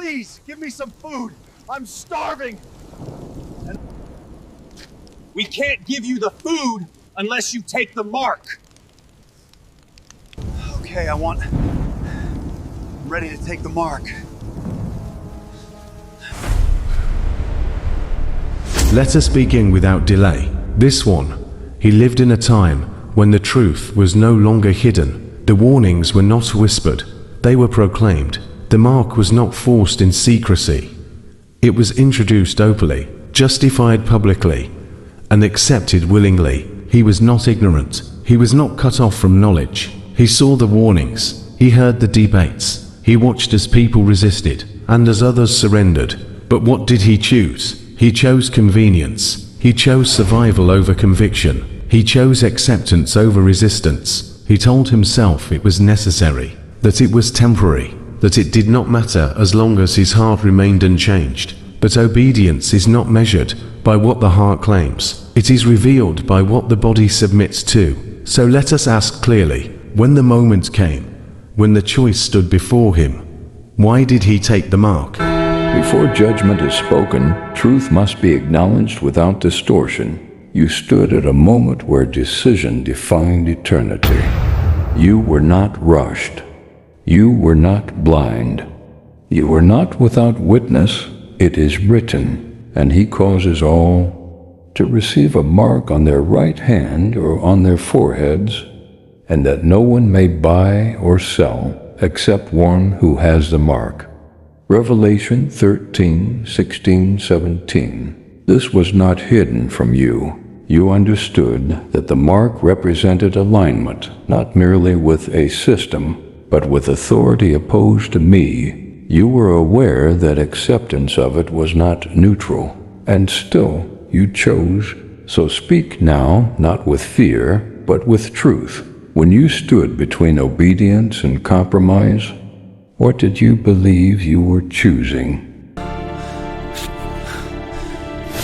Please, give me some food. I'm starving. We can't give you the food unless you take the mark. Okay, I'm ready to take the mark. Let us begin without delay. This one, he lived in a time when the truth was no longer hidden. The warnings were not whispered, they were proclaimed. The mark was not forced in secrecy. It was introduced openly, justified publicly, and accepted willingly. He was not ignorant. He was not cut off from knowledge. He saw the warnings. He heard the debates. He watched as people resisted, and as others surrendered. But what did he choose? He chose convenience. He chose survival over conviction. He chose acceptance over resistance. He told himself it was necessary, that it was temporary, that it did not matter as long as his heart remained unchanged. But obedience is not measured by what the heart claims. It is revealed by what the body submits to. So let us ask clearly, when the moment came, when the choice stood before him, why did he take the mark? Before judgment is spoken, truth must be acknowledged without distortion. You stood at a moment where decision defined eternity. You were not rushed. You were not blind. You were not without witness. It is written, and he causes all to receive a mark on their right hand or on their foreheads, and that no one may buy or sell except one who has the mark. Revelation 13, 16, 17. This was not hidden from you. You understood that the mark represented alignment, not merely with a system, but with authority opposed to me. You were aware that acceptance of it was not neutral, and still you chose. So speak now, not with fear, but with truth. When you stood between obedience and compromise, what did you believe you were choosing?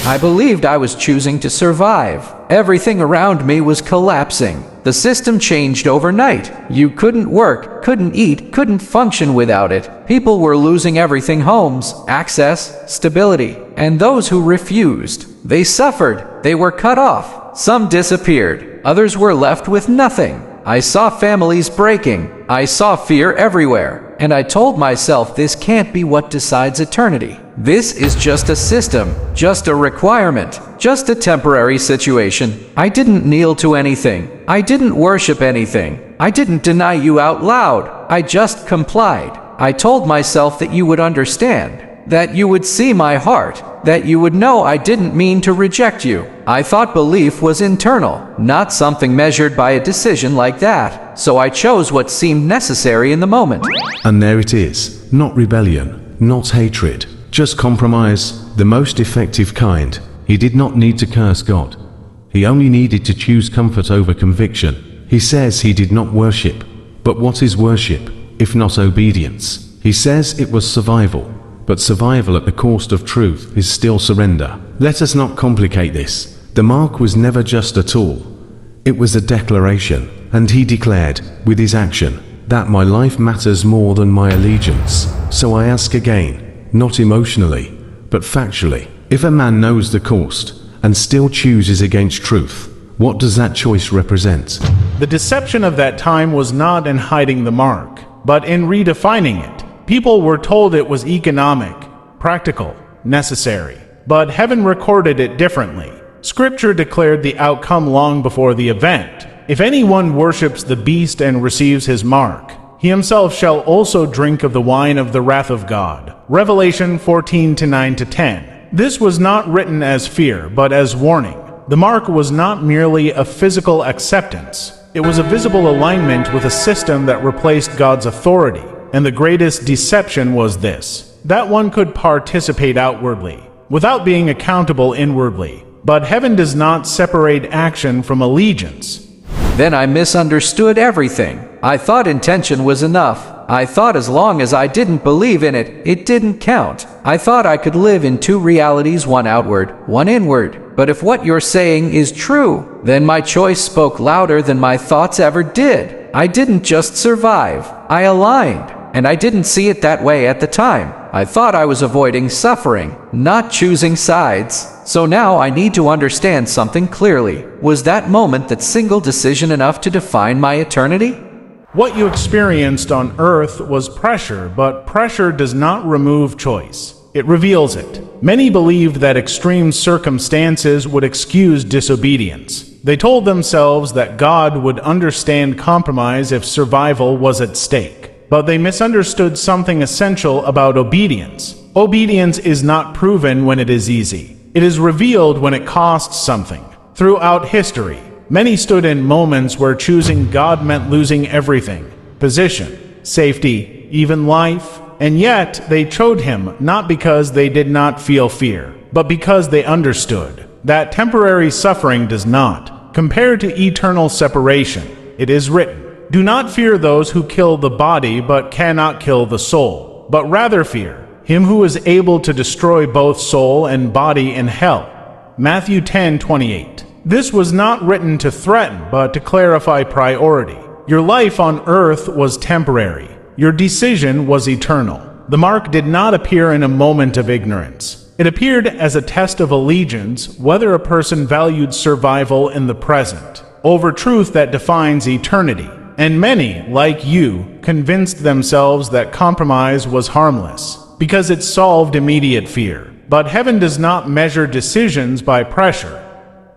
I believed I was choosing to survive. Everything around me was collapsing. The system changed overnight. You couldn't work, couldn't eat, couldn't function without it. People were losing everything: homes, access, stability. And those who refused, they suffered. They were cut off. Some disappeared. Others were left with nothing. I saw families breaking. I saw fear everywhere. And I told myself, this can't be what decides eternity. This is just a system, just a requirement, just a temporary situation. I didn't kneel to anything. I didn't worship anything. I didn't deny you out loud. I just complied. I told myself that you would understand, that you would see my heart, that you would know I didn't mean to reject you. I thought belief was internal, not something measured by a decision like that. So I chose what seemed necessary in the moment. And there it is, not rebellion, not hatred, just compromise, the most effective kind. He did not need to curse God. He only needed to choose comfort over conviction. He says he did not worship. But what is worship, if not obedience? He says it was survival. But survival at the cost of truth is still surrender. Let us not complicate this. The mark was never just a tool. It was a declaration, and he declared, with his action, that my life matters more than my allegiance. So I ask again, not emotionally, but factually, if a man knows the cost and still chooses against truth, what does that choice represent? The deception of that time was not in hiding the mark, but in redefining it. People were told it was economic, practical, necessary, but heaven recorded it differently. Scripture declared the outcome long before the event. If anyone worships the beast and receives his mark, he himself shall also drink of the wine of the wrath of God. Revelation 14, 9-10. This was not written as fear, but as warning. The mark was not merely a physical acceptance. It was a visible alignment with a system that replaced God's authority. And the greatest deception was this, that one could participate outwardly, without being accountable inwardly. But heaven does not separate action from allegiance. Then I misunderstood everything. I thought intention was enough. I thought as long as I didn't believe in it, it didn't count. I thought I could live in two realities, one outward, one inward. But if what you're saying is true, then my choice spoke louder than my thoughts ever did. I didn't just survive. I aligned. and I didn't see it that way at the time. I thought I was avoiding suffering, not choosing sides. So now I need to understand something clearly. Was that moment, that single decision, enough to define my eternity? What you experienced on earth was pressure, but pressure does not remove choice. It reveals it. Many believed that extreme circumstances would excuse disobedience. They told themselves that God would understand compromise if survival was at stake. But they misunderstood something essential about obedience. Obedience is not proven when it is easy. It is revealed when it costs something. Throughout history, many stood in moments where choosing God meant losing everything: position, safety, even life. And yet they chose him not because they did not feel fear, but because they understood that temporary suffering does not compare to eternal separation. It is written, "Do not fear those who kill the body but cannot kill the soul, but rather fear him who is able to destroy both soul and body in hell." Matthew 10:28. This was not written to threaten, but to clarify priority. Your life on earth was temporary. Your decision was eternal. The mark did not appear in a moment of ignorance. It appeared as a test of allegiance, whether a person valued survival in the present over truth that defines eternity. And many, like you, convinced themselves that compromise was harmless because it solved immediate fear. But heaven does not measure decisions by pressure.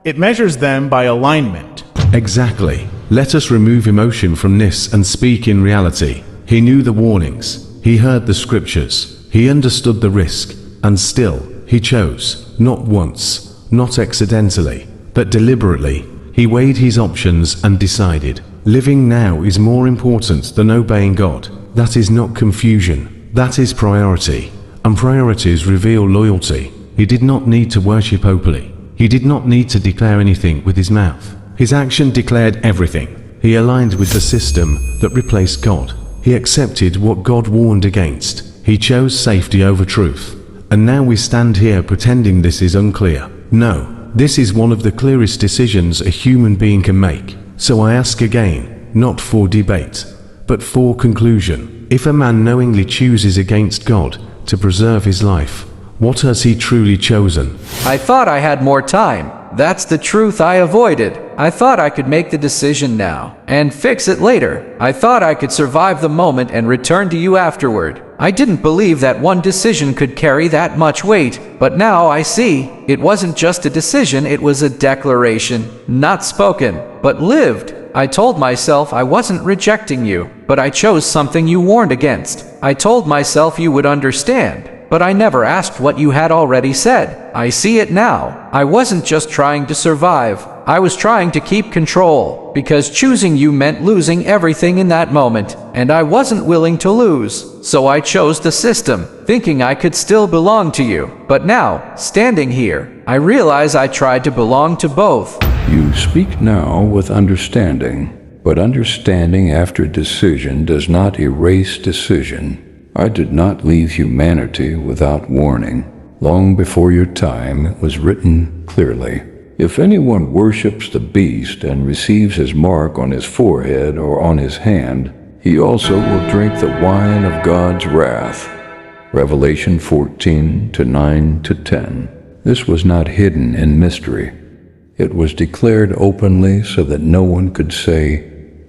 It measures them by alignment. Exactly. Let us remove emotion from this and speak in reality. He knew the warnings. He heard the scriptures. He understood the risk. And still, he chose. Not once, not accidentally, but deliberately. He weighed his options and decided. Living now is more important than obeying God. That is not confusion. That is priority. And priorities reveal loyalty. He did not need to worship openly. He did not need to declare anything with his mouth. His action declared everything. He aligned with the system that replaced God. He accepted what God warned against. He chose safety over truth. And now we stand here pretending this is unclear. No, this is one of the clearest decisions a human being can make. So I ask again, not for debate, but for conclusion. If a man knowingly chooses against God to preserve his life, what has he truly chosen? I thought I had more time. That's the truth I avoided. I thought I could make the decision now and fix it later. I thought I could survive the moment and return to you afterward. I didn't believe that one decision could carry that much weight, but now I see. It wasn't just a decision, it was a declaration, not spoken, but lived. I told myself I wasn't rejecting you, but I chose something you warned against. I told myself you would understand, but I never asked what you had already said. I see it now. I wasn't just trying to survive. I was trying to keep control, because choosing you meant losing everything in that moment, and I wasn't willing to lose. So I chose the system, thinking I could still belong to you. But now, standing here, I realize I tried to belong to both. You speak now with understanding, but understanding after decision does not erase decision. I did not leave humanity without warning. Long before your time, it was written clearly. If anyone worships the beast and receives his mark on his forehead or on his hand, he also will drink the wine of God's wrath. Revelation 14:9-10. This was not hidden in mystery. It was declared openly so that no one could say,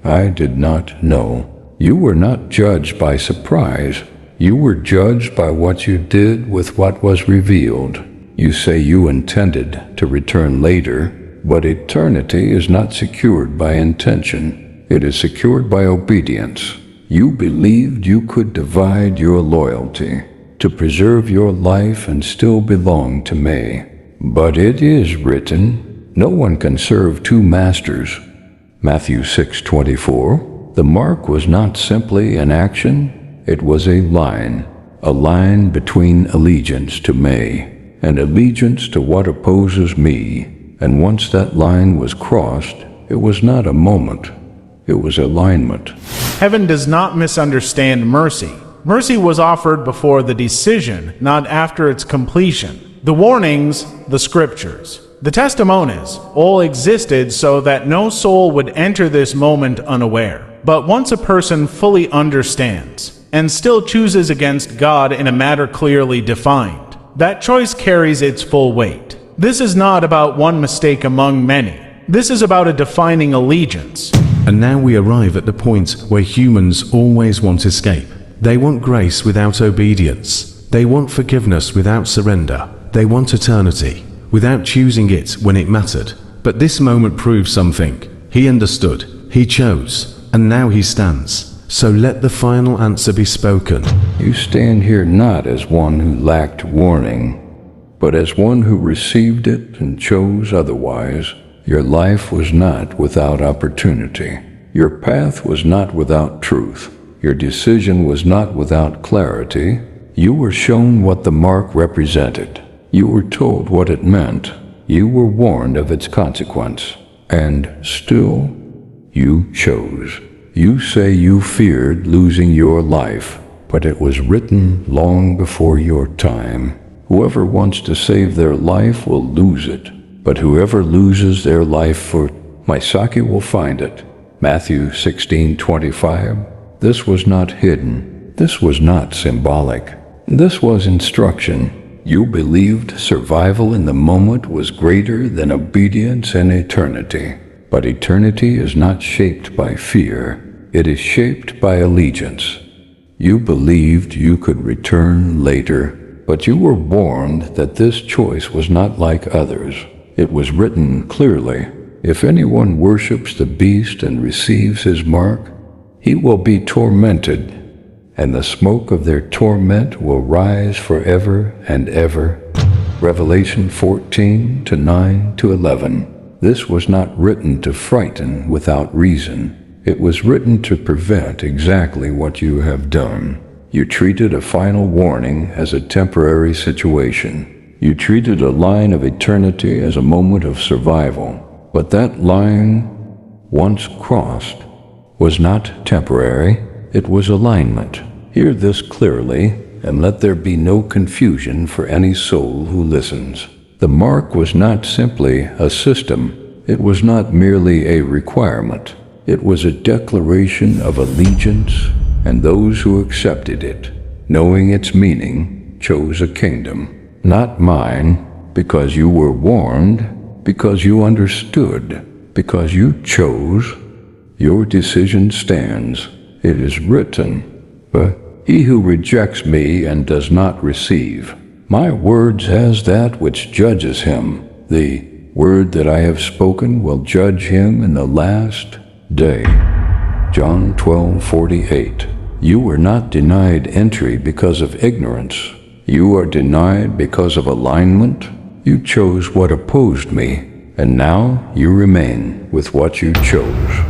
"I did not know." You were not judged by surprise. You were judged by what you did with what was revealed. You say you intended to return later, but eternity is not secured by intention. It is secured by obedience. You believed you could divide your loyalty to preserve your life and still belong to me. But it is written, no one can serve two masters. Matthew 6:24. The mark was not simply an action, it was a line between allegiance to me and allegiance to what opposes me. And once that line was crossed, it was not a moment, it was alignment. Heaven does not misunderstand mercy. Mercy was offered before the decision, not after its completion. The warnings, the scriptures, the testimonies, all existed so that no soul would enter this moment unaware. But once a person fully understands, and still chooses against God in a matter clearly defined, that choice carries its full weight. This is not about one mistake among many. This is about a defining allegiance. And now we arrive at the point where humans always want escape. They want grace without obedience. They want forgiveness without surrender. They want eternity without choosing it when it mattered. But this moment proves something. He understood. He chose. And now he stands. So let the final answer be spoken. You stand here not as one who lacked warning, but as one who received it and chose otherwise. Your life was not without opportunity. Your path was not without truth. Your decision was not without clarity. You were shown what the mark represented. You were told what it meant. You were warned of its consequence. And still, you chose. You say you feared losing your life, but it was written long before your time. Whoever wants to save their life will lose it, but whoever loses their life for my sake will find it. Matthew 16:25. This was not hidden. This was not symbolic. This was instruction. You believed survival in the moment was greater than obedience in eternity. But eternity is not shaped by fear. It is shaped by allegiance. You believed you could return later, but you were warned that this choice was not like others. It was written clearly, if anyone worships the beast and receives his mark, he will be tormented, and the smoke of their torment will rise forever and ever. Revelation 14:9-11. This was not written to frighten without reason. It was written to prevent exactly what you have done. You treated a final warning as a temporary situation. You treated a line of eternity as a moment of survival. But that line, once crossed, was not temporary. It was alignment. Hear this clearly, and let there be no confusion for any soul who listens. The mark was not simply a system. It was not merely a requirement. It was a declaration of allegiance, and those who accepted it, knowing its meaning, chose a kingdom. Not mine, because you were warned, because you understood, because you chose. Your decision stands. It is written, but he who rejects me and does not receive my words has that which judges him. The word that I have spoken will judge him in the last day. John 12:48. You were not denied entry because of ignorance. You are denied because of alignment. You chose what opposed me, and now you remain with what you chose.